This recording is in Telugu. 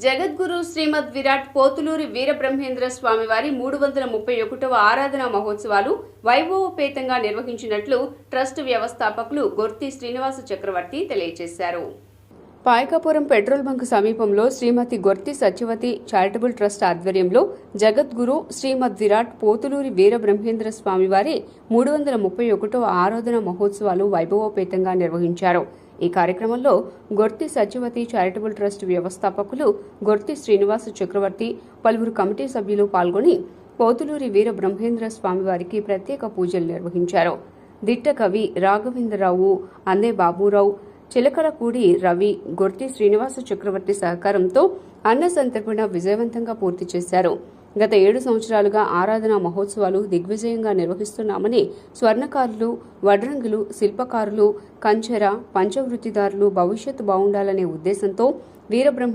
జగద్గురు శ్రీమద్ విరాట్ పోతులూరి వీరబ్రహ్మేంద్ర స్వామివారి 331వ ఆరాధనా మహోత్సవాలు వైభవోపేతంగా నిర్వహించినట్లు ట్రస్ట్ వ్యవస్థాపకులు గొర్తి శ్రీనివాస చక్రవర్తి తెలియజేశారు. పాయకాపురం పెట్రోల్ బంక్ సమీపంలో శ్రీమతి గొర్తి సత్యవతి చారిటబుల్ ట్రస్ట్ ఆధ్వర్యంలో జగద్గురు శ్రీమద్ విరాట్ పోతులూరి వీరబ్రహ్మేంద్ర స్వామివారి 331వ ఆరాధనా మహోత్సవాలు వైభవోపేతంగా నిర్వహించారు. ఈ కార్యక్రమంలో గొర్తి సత్యవతి చారిటబుల్ ట్రస్ట్ వ్యవస్థాపకులు గొర్తి శ్రీనివాస చక్రవర్తి, పలువురు కమిటీ సభ్యులు పాల్గొని పోతులూరి వీర బ్రహ్మేంద్ర స్వామివారికి ప్రత్యేక పూజలు నిర్వహించారు. దిట్ట కవి రాఘవేంద్రరావు, అందే బాబురావు, చిలకలపూడి రవి, గొర్తి శ్రీనివాస చక్రవర్తి సహకారంతో అన్న సంతర్పణ విజయవంతంగా పూర్తి చేశారు. గత 7 సంవత్సరాలుగా ఆరాధనా మహోత్సవాలు దిగ్విజయంగా నిర్వహిస్తున్నామని స్వర్ణకారులు, వడ్రంగులు, శిల్పకారులు, కంచెర, పంచవృత్తిదారులు భవిష్యత్తు బాగుండాలనే ఉద్దేశంతో వీరబ్రహ్మ